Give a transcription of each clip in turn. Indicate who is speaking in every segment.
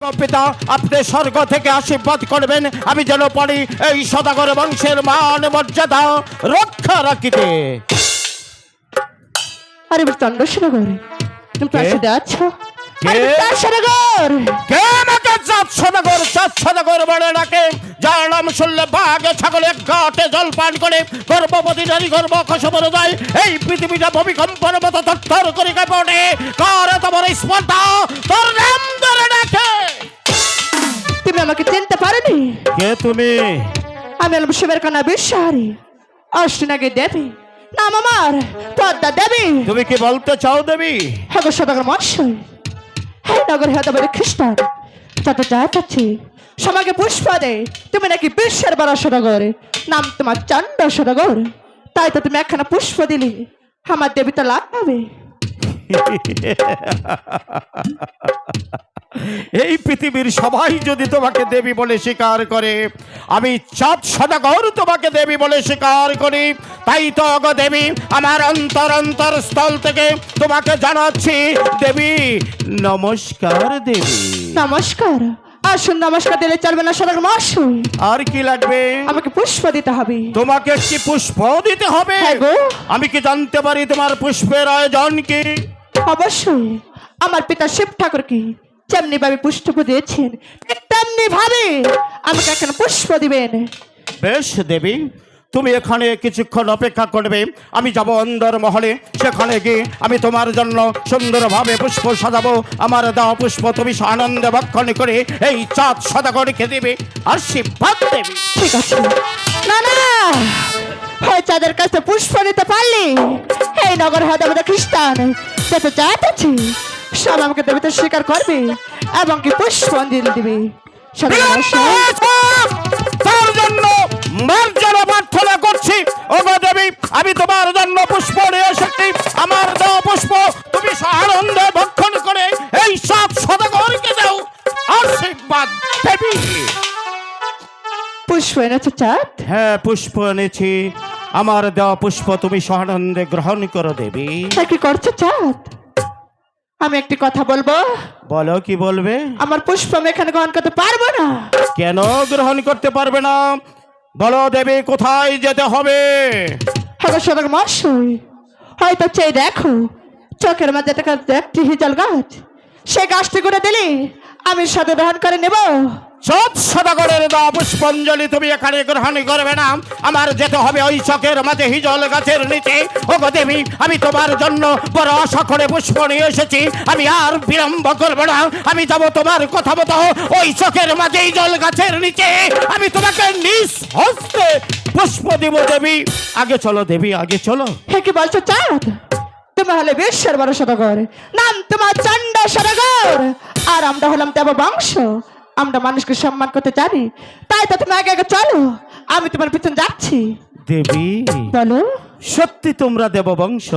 Speaker 1: পিতা আপনি স্বর্গ থেকে আশীর্বাদ করবেন আমি যেন পারি এই সদাগর বংশের মান মর্যাদা রক্ষা রাখিতে।
Speaker 2: আরে চন্দ্রসনগর তুমি প্রাসাদে আছো?
Speaker 1: কে?
Speaker 2: চন্দ্রসনগর
Speaker 1: কে আমাকে চাঁদ সদাগর বলে ডাকে, যার নাম শুনলে বাঘে ছাগলে ঘাটে জল পান করে গর্ভবতী নারী গর্ভ খসবর যায়, এই পৃথিবীটা ভূমিকম্পের মতো থরথর করে কেঁপে ওঠে। কার তোমার স্পর্ধা তোর নাম ধরে ডাকে?
Speaker 2: তুমি আমাকে চিনতে পারোনি?
Speaker 1: কে তুমি?
Speaker 2: আমি হলাম শিবের কন্যা বিশ্বাহারী, অষ্টনাগী দেবী, নাম আমার পদ্মা দেবী।
Speaker 1: তুমি কি বলতে চাও দেবী?
Speaker 2: হ্যাঁ গো সদাগর মহাশয়, হ্যাঁ নগর হ্যাঁ বলে খ্রিস্টান যত যা পাচ্ছি সমাজে পুষ্প দে। তুমি নাকি বিশ্বের বড় সদাগর, নাম তোমার চন্দ্র সদাগর, তাই তো তুমি একখানা পুষ্প দিলি, আমার দেবী তো লাভ হবে।
Speaker 1: এই পৃথিবীর সবাই যদি তোমাকে দেবী বলে স্বীকার করে, আমি চাঁদ সদাগর তোমাকে দেবী বলে স্বীকার করি। তাই তো গো দেবী, আমার অন্তর স্থল থেকে তোমাকে জানাচ্ছি দেবী নমস্কার। দেবী
Speaker 2: নমস্কার। আসুন নমস্কার দিলে চলবে না সদাগর মহাশয়,
Speaker 1: আর কি লাগবে?
Speaker 2: আমাকে পুষ্প দিতে হবে।
Speaker 1: তোমাকে একটি পুষ্প দিতে হবে?
Speaker 2: হ্যাঁ গো।
Speaker 1: আমি কি জানতে পারি তোমার পুষ্পের আয়োজন কি?
Speaker 2: অবশ্যই আমার পিতা শিব ঠাকুর কি যেমনি ভাবে পুষ্প দিয়েছেন ঠিক তেমনি ভাবে আমাকে এখন পুষ্প দিবেন।
Speaker 1: বেশ দেবী, তুমি এখানে কিছুক্ষণ অপেক্ষা করবে, আমি যাব অন্দর মহলে, সেখানে গিয়ে আমি তোমার জন্য সুন্দরভাবে পুষ্প সাজাবো। আমার দেওয়া পুষ্প তুমি আনন্দে ভক্ষণ করে এই চাঁদ সদাগরকে দেবে, আশীর্বাদ দেবে।
Speaker 2: ঠিক আছে। না না, হয় চাঁদের কাছে পুষ্প নিতে পারলি এই নগর হয়তো আমাদের খ্রিস্টান যত জাত আছে সব আমাকে দেবীতে স্বীকার করবে এবং কি পুষ্পাঞ্জলি দিবে।
Speaker 1: তার জন্য মর্যাদা প্রার্থনা করছি। ওগো দেবী, আমি তোমার জন্য পুষ্প নিয়ে এসেছি। আমার দেওয়া পুষ্প তুমি আনন্দে ভক্ষণ করে এই সব সদাগরকে দাও, আশীর্বাদ দেবী।
Speaker 2: পুষ্প এনেছো চাঁদ?
Speaker 1: হ্যাঁ, পুষ্প এনেছি। আমার দেওয়া পুষ্প তুমি সহানন্দে গ্রহণ করো দেবী।
Speaker 2: কি করছো চাঁদ? আমি একটি কথা বলবো।
Speaker 1: বলো, কি বলবে?
Speaker 2: আমার পুষ্প আমি এখানে গ্রহণ করতে পারবো না।
Speaker 1: কেন গ্রহণ করতে পারবে না? বলো দেবী, কোথায় যেতে হবে?
Speaker 2: হ্যাঁ সদাগর মহাশয়, হয়তো চেয়ে দেখো চোখের মাঝে একটি হিজল গাছ, সেই গাছটি করে দিলি আমি সাথে গ্রহণ করে নেব।
Speaker 1: চাঁদ সদাগরের দেওয়া পুষ্পাঞ্জলি তুমি এখানে গ্রহণ করবে না, আমার যেতে হবে ওই চকের মাঝে হিজল গাছের নিচে। ওগো দেবী, আমি তোমার জন্য বড় আশা করে পুষ্প নিয়ে এসেছি, আমি আর বিলম্ব করবো না। আমি যাব তোমার কথা মতো ওই চকের মাঝে হিজল গাছের নিচে, আমি তোমাকে নিজ হস্তে পুষ্প দিব দেবী। আগে চলো দেবী, আগে চলো।
Speaker 2: হে কি বলছো চাঁদ? তুমি হলে বিশ্বের বড় সদাগর, নাম তোমার চন্দ্র সদাগর, আর আমরা হলাম দেব বংশ, আমরা মানুষকে সম্মান করতে জানি, তাই তো তুমি আগে আগে চলো, আমি তোমার পিছনে যাচ্ছি।
Speaker 1: দেবী,
Speaker 2: বলো।
Speaker 1: সত্যি তোমরা দেববংশ,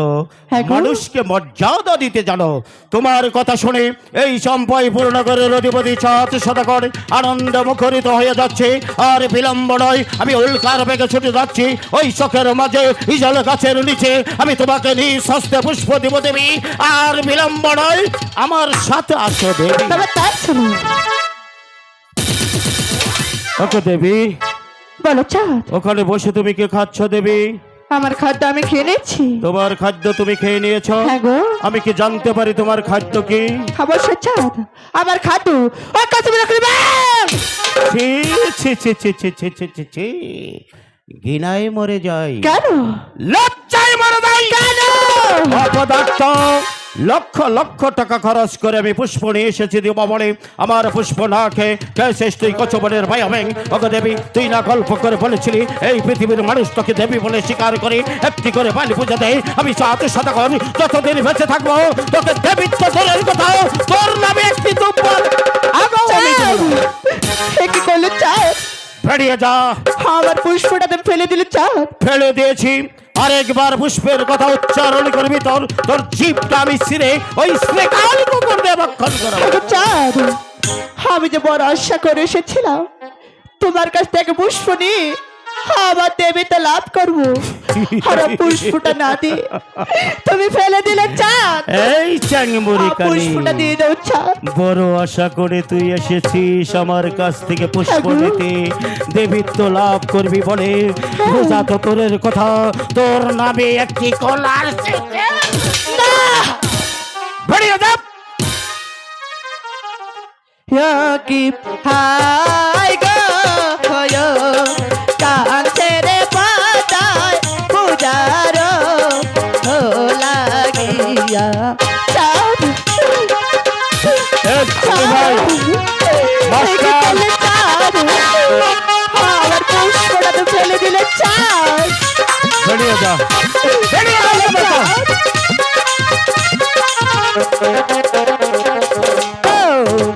Speaker 2: হ্যাঁ গো।
Speaker 1: মানুষকে মর্যাদা দিতে জানো। তোমার কথা শুনে এই চম্পাইপুর নগরের অধিপতি চাঁদ সদাগর আনন্দ মুখরিত হয়ে যাচ্ছে। আর বিলম্ব নয়, আমি উল্কার বেগে ছুটে যাচ্ছি ওই চোখের মাঝে ইজল গাছের নিচে, আমি তোমাকে নিজ হস্তে পুষ্প দিব দেবী। আর বিলম্ব নয়, আমার সাথে আসো দেবী।
Speaker 2: তবে তাই শুনো।
Speaker 1: ওকে দেবী,
Speaker 2: বলো চাঁদ।
Speaker 1: ওখানে বসে তুমি কি খাচ্ছ দেবী?
Speaker 2: আমার খাদ্য আমি খেয়ে নিচ্ছি।
Speaker 1: তোমার খাদ্য তুমি খেয়ে নিয়েছো?
Speaker 2: হ্যাঁ গো।
Speaker 1: আমি কি জানতে পারি তোমার খাদ্য কি?
Speaker 2: অবশ্যই চাঁদ, আমার খাদ্য ওর কাছে
Speaker 1: ছি ছি ছি ছি ছি ছি ছি ছি ছি, ঘৃণায় মরে যাই।
Speaker 2: কেন?
Speaker 1: লজ্জায় মরে যাই।
Speaker 2: কেন?
Speaker 1: অপদার্থ, লক্ষ লক্ষ টাকা খরচ করে আমি পুষ্প নিয়ে এসেছি দিব বলে, আমার পুষ্প না খেয়ে শেষ তুই কচবনের ভাই হবেন। ওগো দেবী, তুই না গল্প করে বলেছিলি এই পৃথিবীর মানুষ তোকে দেবী বলে স্বীকার করে একটি করে বালি পূজা দেয়। আমি চাঁদ সদাগর যতদিন বেঁচে থাকবো তোকে দেবীত্ব দলের কথা তোর নামে একটি দুর্বল
Speaker 2: কি করলো চাঁদ?
Speaker 1: বেরিয়ে যা।
Speaker 2: আমার পুষ্পটা তুমি ফেলে দিলে চাঁদ?
Speaker 1: ফেলে দিয়েছি, আরেকবার পুষ্পের কথা উচ্চারণ করবি তোর তোর জীবটা আমি ছিঁড়ে ওই শ্রীকাল কুকুর দিয়ে ভক্ষণ করবো।
Speaker 2: চাঁদ, আমি যে বড় আশা করে এসেছিলাম তোমার কাছ থেকে পুষ্প নিয়ে আমার দেবীতে লাভ করবো আর পুষ্পটা না দিয়ে তুমি ফেলে দিলে চাঁদ।
Speaker 1: এই চ্যাংমুড়ি কালী,
Speaker 2: পুষ্পটা দিয়ে দাও চাঁদ।
Speaker 1: বড় আশা করে তুই এসেছিস আমার কাছ থেকে পুষ্প
Speaker 2: হ্যাঁ গো।
Speaker 1: নিতে, দেবীত্ব লাভ করবি বলে রোজা তো তোরের কথা, তোর নামে একটি কলার
Speaker 2: না
Speaker 1: বেরিয়ে যা।
Speaker 2: কি হাই গো হয়ো কাঁদছে রে পাতায় পূজার লাগিয়া চাঁদ।
Speaker 1: এ ছোট ভাই, মাস্টার।
Speaker 2: চাঁদ আমার পুষ্পটা তো ফেলে দিলে চাঁদ।
Speaker 1: বেরিয়ে যা, বেরিয়ে যা বেটা।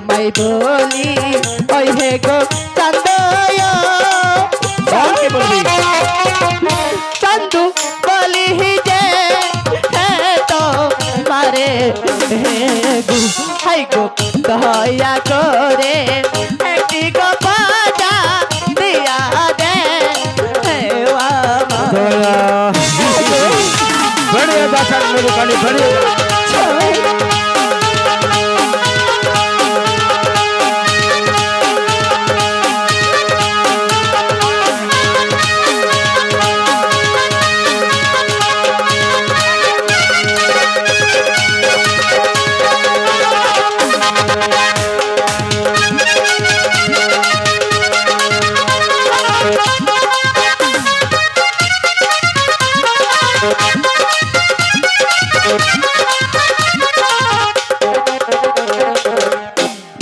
Speaker 2: মাই বলি ওই হে গো চান্দয়
Speaker 1: কি বলবি?
Speaker 2: চান্দু বলি যে হে তো মারে হে গো হাই গো দয়া করে একটি গো বাজা দিয়া দে হে আমা
Speaker 1: দয়া। বেরিয়ে যা চ্যাংমুড়ি কালী, বেরিয়ে যা।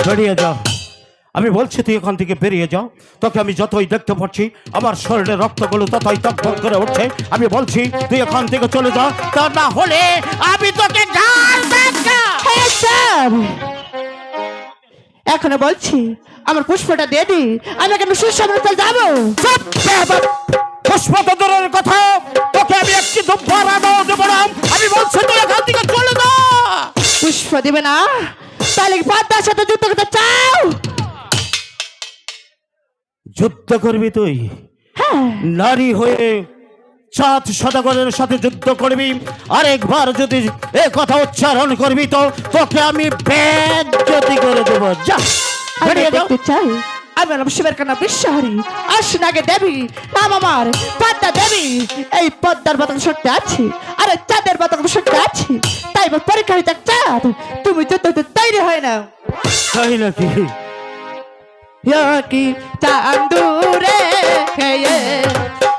Speaker 1: বেরিয়ে যাও, আমি বলছি তুই এখান থেকে বেরিয়ে যাও। তোকে আমি যতই দেখতে পাচ্ছি আমার শরীরের রক্তগুলো ততই টকবক করে উঠছে। আমি বলছি তুই এখান থেকে চলে যা, তা না হলে আমি তোকে
Speaker 2: এখনো বলছি আমার পুষ্পটা দিয়ে দি, আমি কেন সুসামনে যাবো।
Speaker 1: পুষ্প তো দূরের কথা, তোকে আমি একটি দুব্বার আদৌ দেব না। আমি বলছি তুই এখান থেকে চলে যা।
Speaker 2: পুষ্প দিবে না তাহলে পদ্মার সাথে যুদ্ধ করতে চাও?
Speaker 1: যুদ্ধ করবি তুই?
Speaker 2: হ্যাঁ
Speaker 1: নারী হয়ে চাঁদ সদাগরের সাথে যুদ্ধ করবি? আরেকবার যদি এ কথা উচ্চারণ করবি তো তোকে আমি বেজ্জতি করে দেবো। যা
Speaker 2: আমি
Speaker 1: বেরিয়ে যাও।
Speaker 2: দেখতে চাই আমি হলাম শিবের কান্না বিশ্বহারী, আসুন আগে দেবী নাম আমার পদ্মা দেবী। এই পদ্মার বাতাস শক্তি আছি আর এই চাঁদের বাতাস শক্তি আছি, তাই এবার পরীক্ষা হইতে চাঁদ তুমি যুদ্ধ হতে তৈরি হয় না।
Speaker 1: তাই নাকি?
Speaker 2: কি চান্দুরে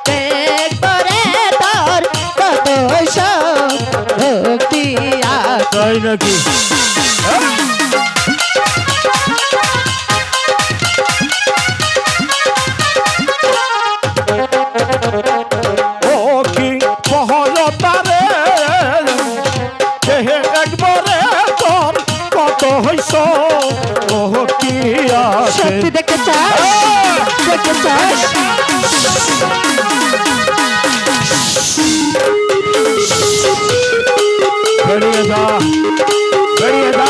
Speaker 2: দেখবরে তোর কত শক্তি আছে।
Speaker 1: তাই নাকি? ও কি সহজতারে দেহে একবারে তোর কত হইস, ও কি আছে?
Speaker 2: সত্যি দেখতে চাস? দেখতে চাস?
Speaker 1: বেরিয়ে যা, বেরিয়ে যা।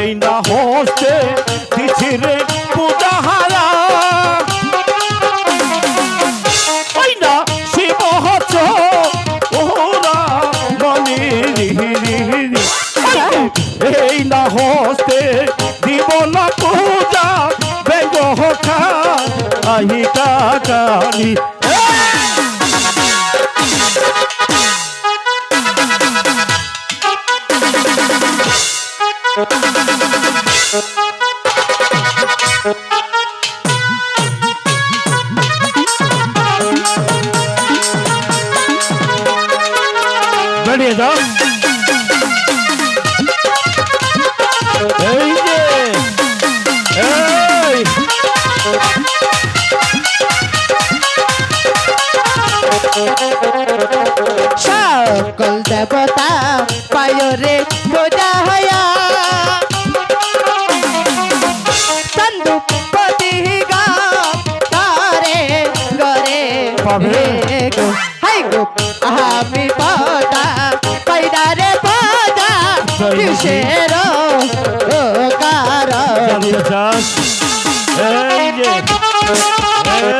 Speaker 1: এই না হস্তে দিছি রে পূজা হারা, ওই না শিব হচ্ছ ওরা মনি এই না হস্তে দিব না পূজা বেঙ্গ হা আহিকা কালী। বেরিয়ে যাও। এই যে এই
Speaker 2: সকল দেবতা পায়রে খোদা হয়া চন্দু পতি গা তারে গরে
Speaker 1: পাবে।
Speaker 2: গো হাই গো আমি পদা পাইদারে পদা কিসের ও কারণ
Speaker 1: জানিয়ে যাস এই যে এই,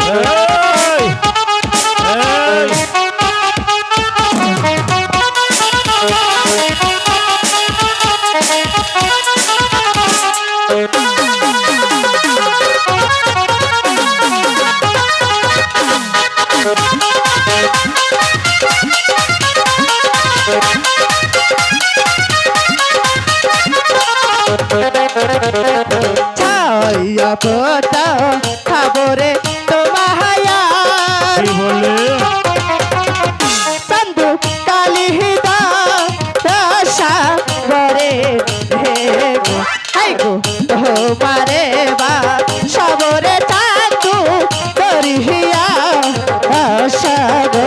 Speaker 1: এই, এই।
Speaker 2: ছায়া পোতা খাবরে তোমাহায়া
Speaker 1: কি বলে
Speaker 2: চন্দু কালিহিদা রসা গরে হে গো হাই গো তোমারে বা সবরে চান্দু করিহিয়া রসা গো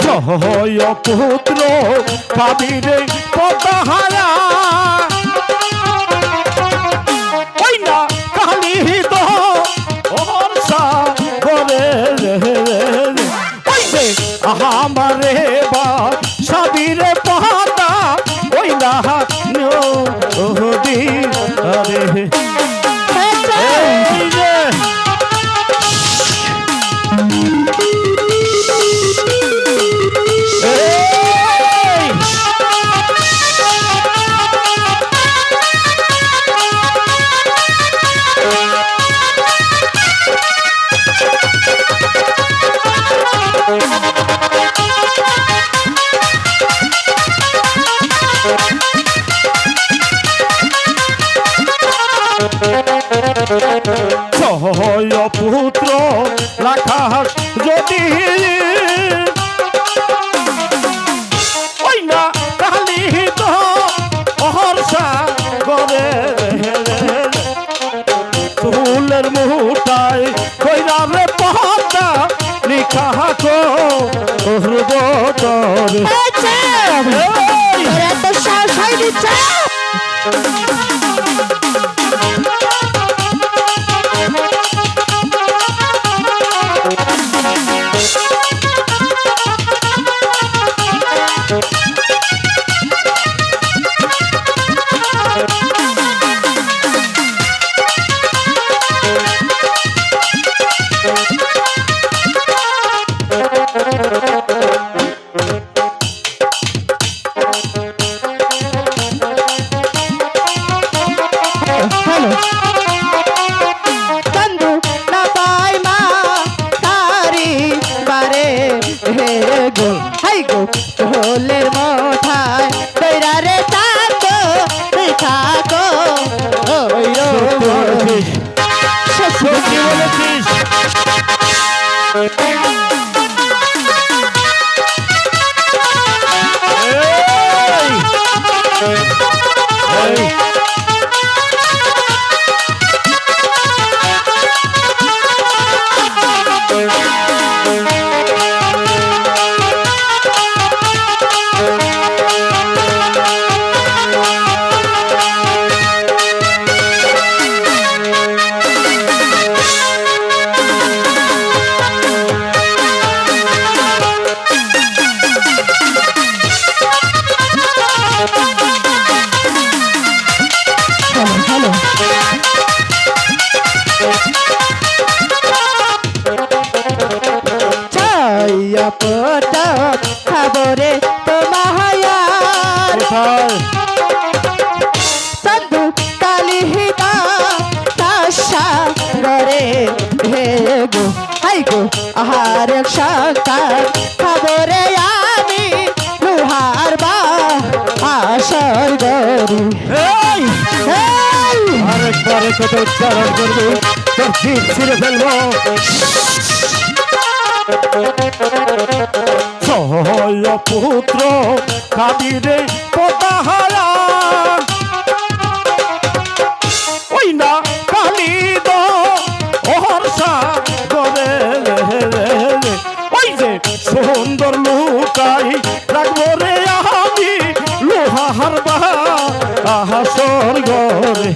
Speaker 1: জয় পুত্র কাবিরে পদহারা ওই না কালি তো ওরসা করে ওই রে আমারে বা সাবিরে পদা ওই না নদী আরে এই যে এই জয় পুত্র রাখাস যদি ওই না কালি তো অহর্ষা করে ফুলের মুঠায় কইরা রে পহতা লিখা কো হৃদয়
Speaker 2: এত সাহস হয় দিচ্ছে চন্দু না পাই মা তারি বারে হে গো হাই গো ঢোলের মোঠায় দৈরা রে চাঁদ রেখা গো ওই রো
Speaker 1: সত্যি বলেছিস এই এই
Speaker 2: ছায়া পোতা খাবরে তোমাহায়ার
Speaker 1: কোথায়
Speaker 2: চন্দু কালিহিতা তাসা গরে হে গো হাই গো আহার সকাল খবরে আমি লোহার বা আসর গরি
Speaker 1: এই
Speaker 2: এই
Speaker 1: আরেকবার আর কথা উচ্চারণ করবে তোর জিভ ছিঁড়ে ফেলবো। সহল পুত্র কাদিরে পদাহারা ওই না কালিদ অহর্ষা করে ওই যে সুন্দর লুকাই রাখবো রে আমি লোহা হারবা আহা স্বর্গরে।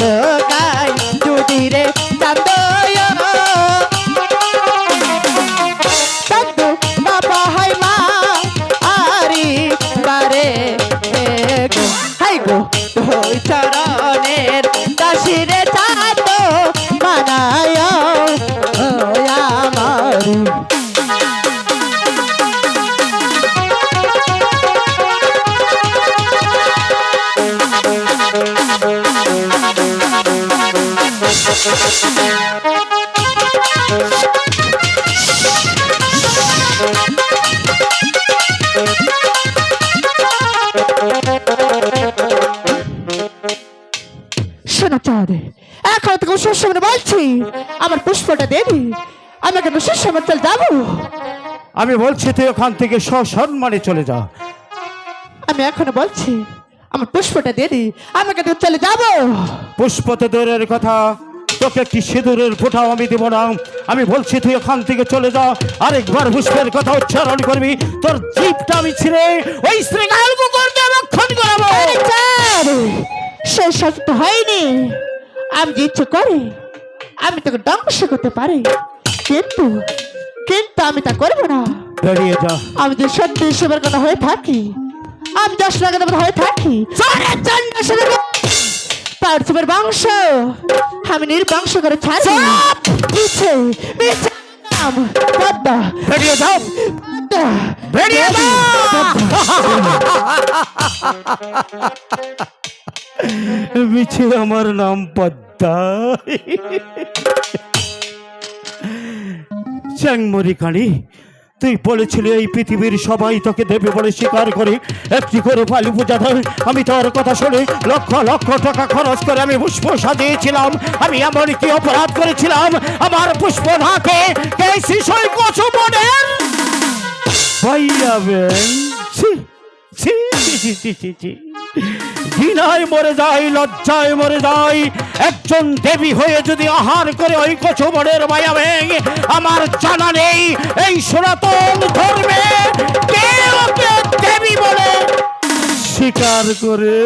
Speaker 2: লোকাই যদি রে চাঁদ চাঁদ বাবা হাই মা আরি বারে গো হাই গো ওই চরণের দাসিরে চাঁদ মানায় আমার। শোনো চাঁদ, এখন তোকে সুসমনে বলছি আমার পুষ্পটা দেবি, আমি কেন সুসমনে চলে যাবো?
Speaker 1: আমি বলছি তুই ওখান থেকে সসম্মানে চলে যা।
Speaker 2: আমি এখনো বলছি আমার পুষ্পটা দেবি, আমি কেন চলে যাবো?
Speaker 1: পুষ্প তো দূরের কথা, তোকে কি সিঁদুরের ফোঁটাও আমি দেব না। আমি বলছি তুই ওখান থেকে চলে যা। আরেকবার পুষ্পের কথা উচ্চারণ করবি তোর জিভটা আমি ছিঁড়ে ওই শ্রীকাল কুকুরকে রক্ষণ করাবো।
Speaker 2: সে সত্য হয়নি, আমি যে ইচ্ছে করি আমি তোকে ধ্বংস করতে পারি, কিন্তু কিন্তু আমি তা করবো না।
Speaker 1: বেরিয়ে যা।
Speaker 2: আমি যে সত্যি হিসেবের কথা হয়ে থাকি, আমি 10 লাখের কথা হয়ে থাকি, তার তোমার বংশ আমি নির্বংশ করে ছাড়ি। মিছে মিছে নাম পদ্মা।
Speaker 1: বেরিয়ে যাও, বেরিয়ে যাও। মিছে আমার নাম পদ্মা। চ্যাংমরি কানি, তুই বলেছিলি এই পৃথিবীর সবাই তোকে দেবে বলে স্বীকার করে একটি করে পালি পূজা ধরে। আমি তোর কথা শুনে লক্ষ লক্ষ টাকা খরচ করে আমি পুষ্প সাজিয়েছিলাম। আমি এমন কি অপরাধ করেছিলাম আমার পুষ্প ঢাকে এই শিশু কচু মনের ভাইয়াবেন। ঘৃণায় মরে যাই, লজ্জায় মরে যাই। একজন দেবী হয়ে যদি আহার করে ওই কচুবনের মায়া ভেঙে, আমার জানা নেই এই সনাতন ধর্মে কে ওকে দেবী বলে স্বীকার করে।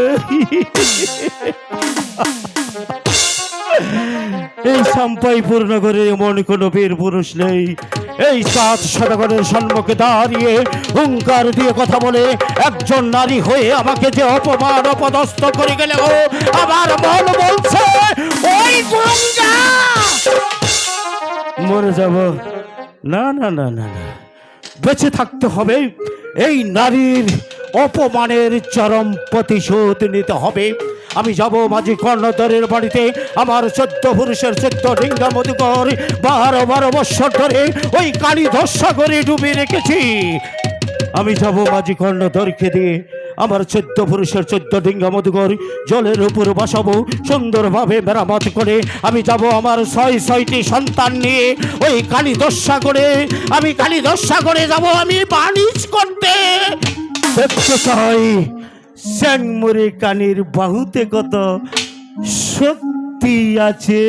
Speaker 1: এই সাম্পাই পূর্ণ করে এমন কোন বীর পুরুষ নেই। এই 7 সদাগরের সম্মুখে দাঁড়িয়ে হুঙ্কার দিয়ে কথা বলে একজন নারী হয়ে আমাকে যে অপমান অপদস্থ করে গেলে ও আমার মন বলছে ওই গঙ্গা মরে যাব। না না না না না, বেঁচে থাকতে হবে। এই নারীর অপমানের চরম প্রতিশোধ নিতে হবে। আমি যাব মাঝি কর্ণধরের বাড়িতে। আমার 14 পুরুষের 14 ডিঙ্গা মধুকর 12 বৎসর ধরে ওই কালী ধস্যা করে ডুবে রেখেছি। আমি যাব মাঝি কর্ণধরকে দিয়ে আমার 14 পুরুষের 14 ডিঙ্গা মধুকর জলের উপর বসাবো সুন্দরভাবে মেরামত করে। আমি যাব আমার 6টি সন্তান নিয়ে ওই কালী ধস্যা করে, আমি কালী ধস্যা করে যাব আমি বাণিজ করতে। দেখতে চাই চ্যাংমরি কানির বাহুতে কত শক্তি আছে।